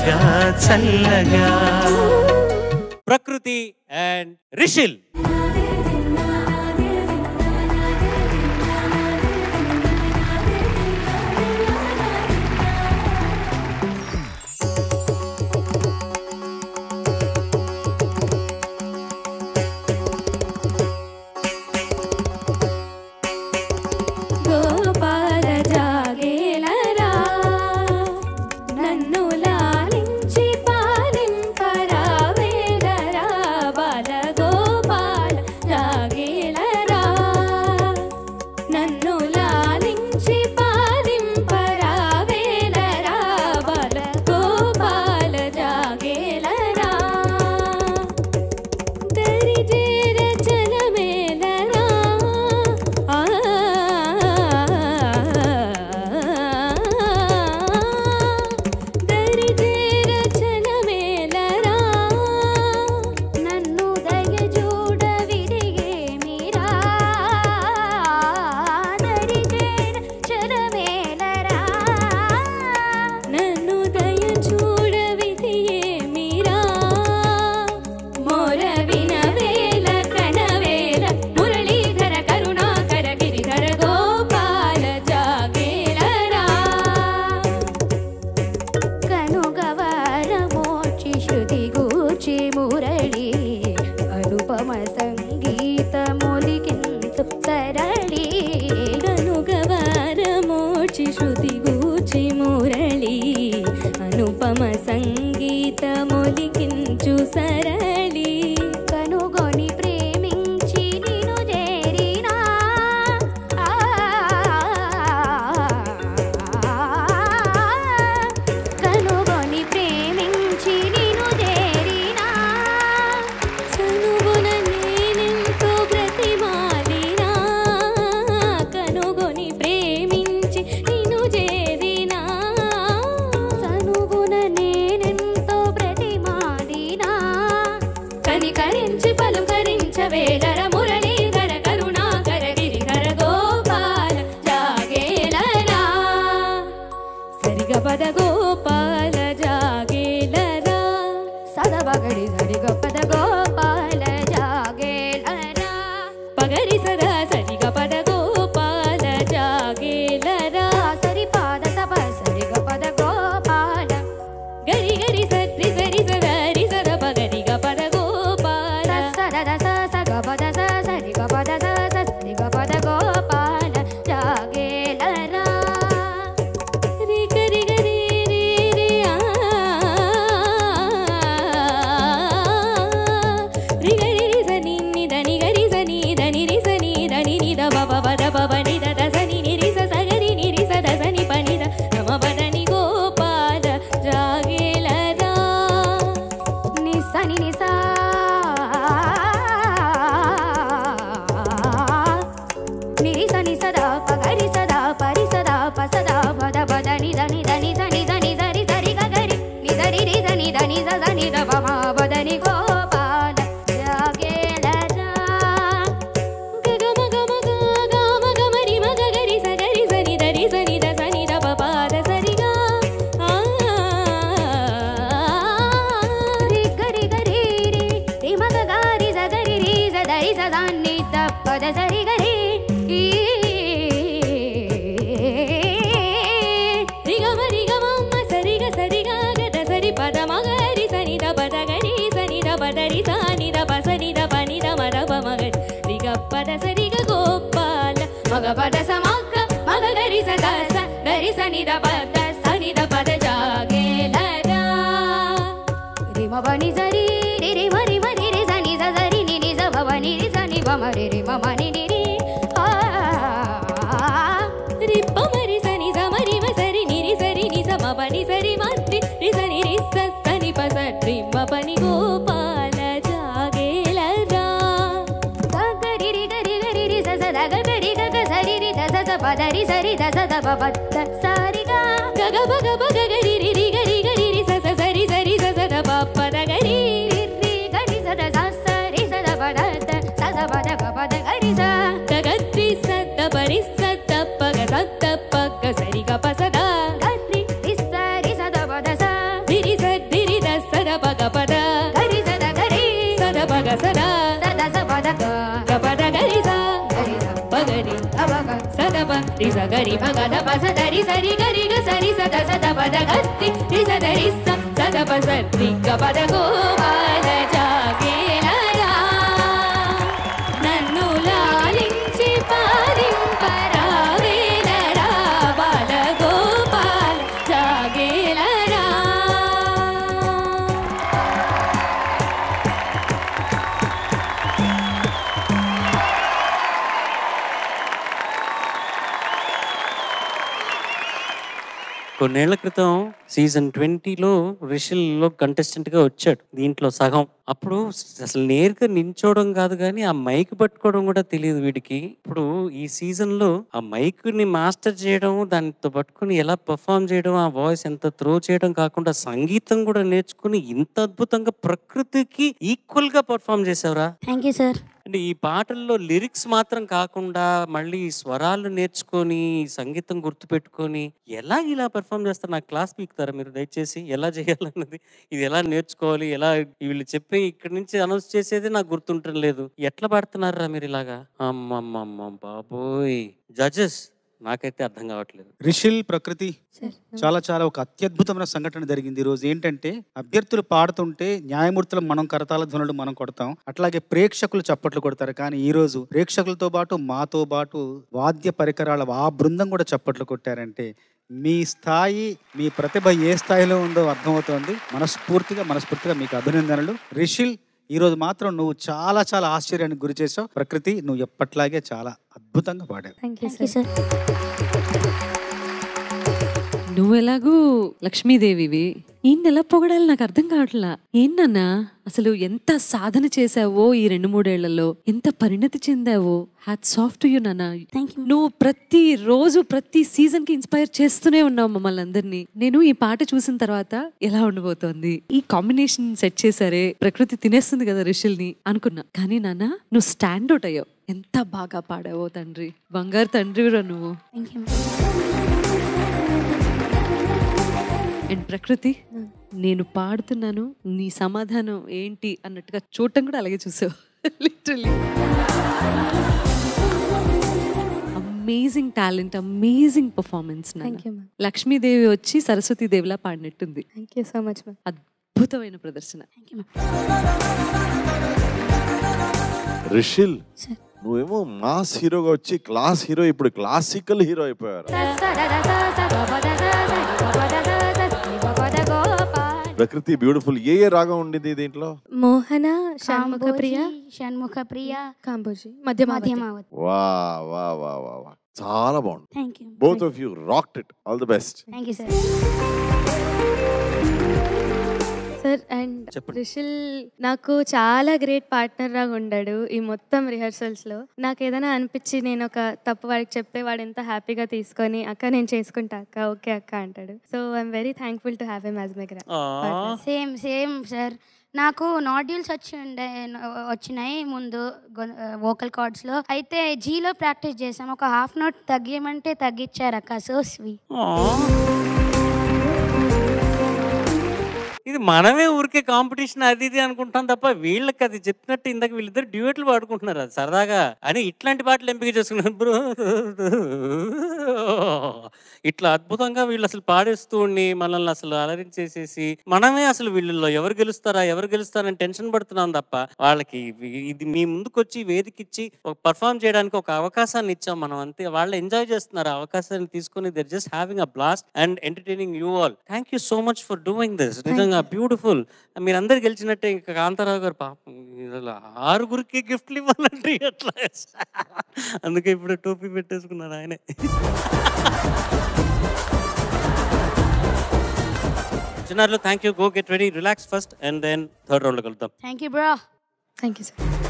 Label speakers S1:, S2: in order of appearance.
S1: చల్లగా చల్లగా.
S2: ప్రకృతి అండ్ రిషిల్.
S3: Sari గరి భగద పస దరి సరి గరి గ సరి సద సద పద గత్తి రి సద రి స సద పస రి గ పద గోపాల జాగేలరా నన్ను లాలించి పాలింపరావేలరా బాల గోపాల జాగేలరా.
S2: కొన్నేళ్ల క్రితం సీజన్ 20లో రిషిల్లో కంటెస్టెంట్ గా వచ్చాడు. దీంట్లో సగం. అప్పుడు అసలు నేరుగా నించోవడం కాదు కానీ ఆ మైక్ పట్టుకోవడం కూడా తెలియదు వీడికి. ఇప్పుడు ఈ సీజన్ లో ఆ మైక్ ని మాస్టర్ చేయడం, దానితో పట్టుకుని ఎలా పర్ఫామ్ చేయడం, ఆ వాయిస్ ఎంత త్రో చేయడం కాకుండా సంగీతం కూడా నేర్చుకుని ఇంత అద్భుతంగా ప్రకృతికి ఈక్వల్ గా పర్ఫామ్ చేసావురా.
S4: Thank you sir.
S2: అంటే ఈ పాటల్లో లిరిక్స్ మాత్రం కాకుండా మళ్ళీ స్వరాలు నేర్చుకొని సంగీతం గుర్తుపెట్టుకొని ఎలా ఇలా పెర్ఫామ్ చేస్తారు? నాకు క్లాస్ పీకుతారా మీరు దయచేసి? ఎలా చేయాలన్నది, ఇది ఎలా నేర్చుకోవాలి, ఎలా వీళ్ళు చెప్పి ఇక్కడి నుంచి అనౌన్స్ చేసేది నాకు గుర్తుంటం లేదు. ఎట్లా పాడుతున్నారా మీరు ఇలాగా? అమ్మమ్మమ్మ బాబోయ్. జడ్జెస్ నాకైతే అర్థం కావట్లేదు.
S5: రిషిల్, ప్రకృతి, చాలా చాలా ఒక అత్యద్భుతమైన సంఘటన జరిగింది ఈరోజు. ఏంటంటే అభ్యర్థులు పాడుతుంటే న్యాయమూర్తులు మనం కరతాళ ధ్వనులు మనం కొడతాం, అట్లాగే ప్రేక్షకులు చప్పట్లు కొడతారు. కానీ ఈ రోజు ప్రేక్షకులతో పాటు మాతో పాటు వాద్య పరికరాల ఆ బృందం కూడా చప్పట్లు కొట్టారంటే మీ స్థాయి, మీ ప్రతిభ ఏ స్థాయిలో ఉందో అర్థమవుతోంది. మనస్ఫూర్తిగా మీకు అభినందనలు. రిషిల్, ఈరోజు మాత్రం నువ్వు చాలా చాలా ఆశ్చర్యానికి గురి చేసావు. ప్రకృతి, నువ్వు ఎప్పట్లాగే చాలా అద్భుతంగా పాడావు.
S6: నువ్వు ఎలాగూ లక్ష్మీదేవివి, ఈయన ఎలా పొగడాలి నాకు అర్థం కావట్లా. ఏంటన్నా అసలు ఎంత సాధన చేసావో ఈ 2-3 ఏళ్లలో, ఎంత పరిణతి చెందావో. హ్యాట్స్ ఆఫ్ టు యు నాన్న. నువ్వు ప్రతి రోజు ప్రతి సీజన్ కి ఇన్స్పైర్ చేస్తూనే ఉన్నావు మమ్మల్ని అందరినీ. నేను ఈ పాట చూసిన తర్వాత ఎలా ఉండబోతోంది, ఈ కాంబినేషన్ సెట్ చేశారే, ప్రకృతి తినేస్తుంది కదా రిషిల్ ని అనుకున్నా. కానీ నాన్న నువ్వు స్టాండ్ అవుట్ అయ్యావు. ఎంత బాగా పాడావో తండ్రి, బంగారు తండ్రివిరా నువ్వు. అండ్ ప్రకృతి, నేను పాడుతున్నాను, నీ సమాధానం ఏంటి అన్నట్టుగా చూడటం కూడా అలాగే చూసావు. Literally amazing talent, amazing performance. Lakshmidevi వచ్చి సరస్వతి దేవిలా పాడినట్టుంది. అద్భుతమైన ప్రదర్శన.
S7: రిషిల్, నువ్వేమో మాస్ హీరోగా వచ్చి క్లాస్ హీరో, ఇప్పుడు క్లాసికల్ హీరో అయిపోయారు. ప్రకృతి బ్యూటిఫుల్. ఏ రాగం ఉండింది దీంట్లో?
S4: మోహన, షణ్ముఖ ప్రియ, కాంబోజీ, మధ్యమావతి.
S7: వా వా వా వా వా, చాలా బాగుంది. Both of you rocked it. All the best.
S4: Thank you sir. Sir and Rishil నాకు చాలా గ్రేట్ పార్ట్నర్ లాగా ఉండాడు ఈ మొత్తం రిహర్సల్స్ లో. నాకు ఏదైనా అనిపించి నేను ఒక తప్పు వాడికి చెప్తే వాడు ఎంత హ్యాపీగా తీసుకొని అక్క నేను చేసుకుంటా అక్క, ఓకే అక్క అంటాడు. So I'm very thankful to have him as my grand.
S8: Same sir. నాకు నాడ్యూల్స్ వచ్చినాయి ముందు వోకల్ కార్డ్స్ లో. అయితే జీలో ప్రాక్టీస్ చేసాం. ఒక హాఫ్ నోట్ తగ్గియమంటే తగ్గించారు అక్క. So sweet.
S2: ఇది మనమే ఊరికే కాంపిటీషన్ అది ఇది అనుకుంటాం తప్ప వీళ్ళకి అది చెప్పినట్టు ఇందాక వీళ్ళిద్దరు డ్యూయట్లు పాడుకుంటున్నారు అది సరదాగా అని ఇట్లాంటి పాటలు ఎంపిక చేసుకున్నారు. ఇట్లా అద్భుతంగా వీళ్ళు అసలు పాడేస్తూ ఉండి మనల్ని అసలు అలరించేసేసి మనమే అసలు వీళ్ళలో ఎవరు గెలుస్తారని టెన్షన్ పడుతున్నాం తప్ప వాళ్ళకి ఇది మీ ముందుకు వచ్చి వేదికిచ్చి ఒక పర్ఫామ్ చేయడానికి ఒక అవకాశాన్ని ఇచ్చాం మనం, అంతే. వాళ్ళు ఎంజాయ్ చేస్తున్నారు ఆ అవకాశాన్ని తీసుకుని. థey're just having a blast and entertaining you all. Thank you so much for doing this. నిజంగా బ్యూటిఫుల్. మీరందరు గెలిచినట్టే. ఇంకా కాంతారావు గారు పాపం 6 గిఫ్ట్లు ఇవ్వాలంటే ఎట్లా, అందుకే ఇప్పుడు టోపీ పెట్టేసుకున్నారు ఆయనే. చిన్నారులు, thank you. Go get ready, relax first and then third round లో కలుద్దాం.
S8: Thank you bro.
S4: Thank you sir.